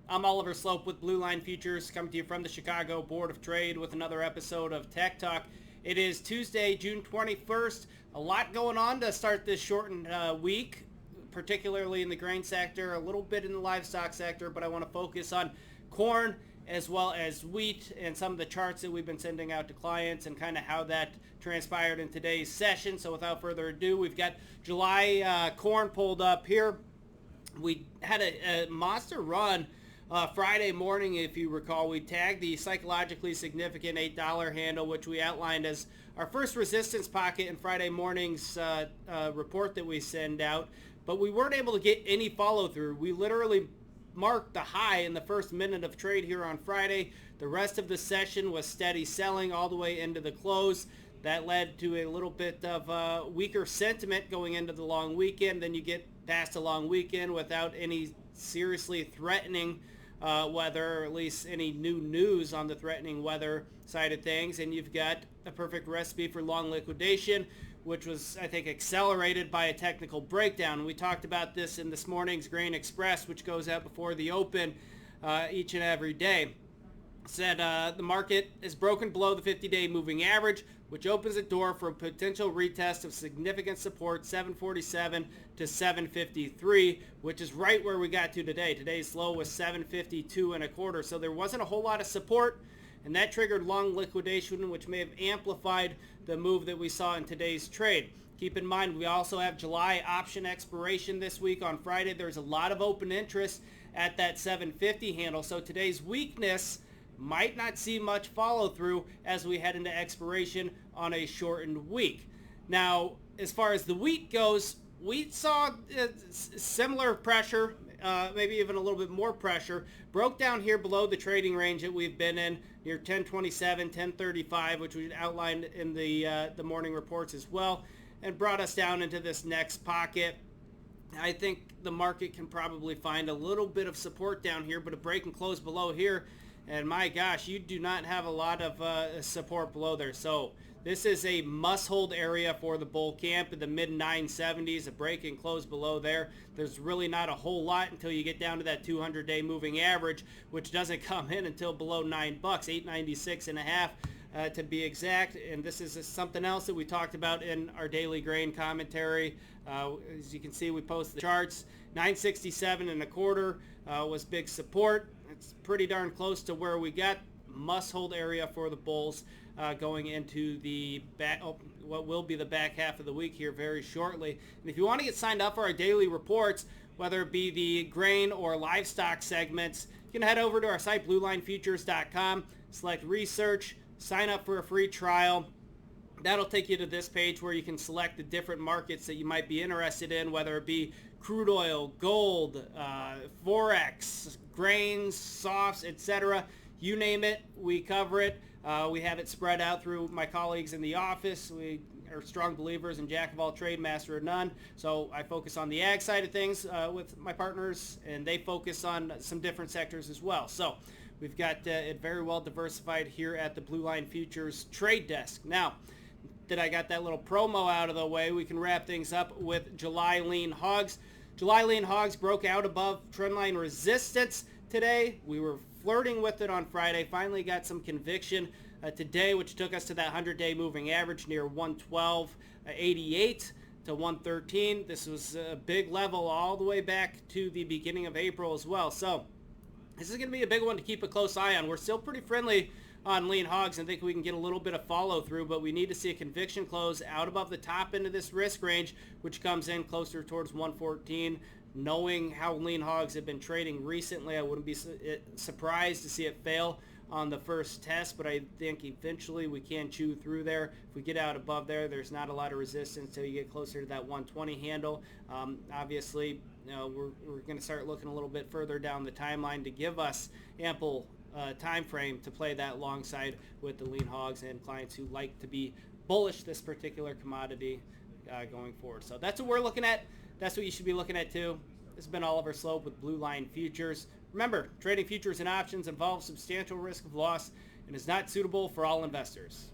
I'm Oliver Sloup with Blue Line Futures, coming to you from the Chicago Board of Trade with another episode of Tech Talk. It is Tuesday, June 21st. A lot going on to start this shortened week, particularly in the grain sector, a little bit in the livestock sector, but I want to focus on corn as well as wheat and some of the charts that we've been sending out to clients and kind of how that transpired in today's session. So without further ado, we've got July corn pulled up here. We had a monster run Friday morning, if you recall. We tagged the psychologically significant $8 handle, which we outlined as our first resistance pocket in Friday morning's report that we send out. But we weren't able to get any follow-through. We literally marked the high in the first minute of trade here on Friday. The rest of the session was steady selling all the way into the close. That led to a little bit of weaker sentiment going into the long weekend. Then you get past a long weekend without any seriously threatening weather, or at least any new news on the threatening weather side of things. And you've got a perfect recipe for long liquidation, which was, I think, accelerated by a technical breakdown. We talked about this in this morning's Grain Express, which goes out before the open each and every day. Said the market is broken below the 50-day moving average, which opens the door for a potential retest of significant support, 747 to 753, which is right where we got to today. Today's low was 752 and a quarter, so there wasn't a whole lot of support, and that triggered long liquidation, which may have amplified the move that we saw in today's trade. Keep in mind, we also have July option expiration this week on Friday. There's a lot of open interest at that 750 handle, so today's weakness might not see much follow through as we head into expiration on a shortened week. Now, as far as the wheat goes, wheat saw similar pressure, maybe even a little bit more pressure. Broke down here below the trading range that we've been in, near 1027, 1035, which we outlined in the morning reports as well, and brought us down into this next pocket. I think the market can probably find a little bit of support down here, but a break and close below here, and my gosh, you do not have a lot of support below there. So this is a must-hold area for the bull camp in the mid-970s, a break and close below there. There's really not a whole lot until you get down to that 200-day moving average, which doesn't come in until below $9, 896 and a half to be exact. And this is something else that we talked about in our daily grain commentary. As you can see, we posted the charts. 967 and a quarter was big support. It's pretty darn close to where we got. Must-hold area for the bulls going into the what will be the back half of the week here very shortly. And if you want to get signed up for our daily reports, whether it be the grain or livestock segments, you can head over to our site, bluelinefutures.com, select research, sign up for a free trial. That'll take you to this page where you can select the different markets that you might be interested in, whether it be crude oil, gold, forex, grains, softs, etc. You name it, we cover it. We have it spread out through my colleagues in the office. We are strong believers in jack of all trade, master of none. So I focus on the ag side of things with my partners, and they focus on some different sectors as well. So we've got it very well diversified here at the Blue Line Futures trade desk. Now, that I got that little promo out of the way, we can wrap things up with July lean hogs. July lean hogs broke out above trendline resistance today. We were flirting with it on Friday, finally got some conviction today, which took us to that 100-day moving average near 112.88 to 113. This was a big level all the way back to the beginning of April as well. So this is going to be a big one to keep a close eye on. We're still pretty friendly on lean hogs and think we can get a little bit of follow through, but we need to see a conviction close out above the top end of this risk range, which comes in closer towards 114. Knowing how lean hogs have been trading recently, I wouldn't be surprised to see it fail on the first test, but I think eventually we can chew through there. If we get out above there, there's not a lot of resistance until you get closer to that 120 handle. Obviously, we're going to start looking a little bit further down the timeline to give us ample time frame to play that long side with the lean hogs and clients who like to be bullish this particular commodity going forward. So that's what we're looking at. That's what you should be looking at too. This has been Oliver Sloup with Blue Line Futures. Remember, trading futures and options involves substantial risk of loss and is not suitable for all investors.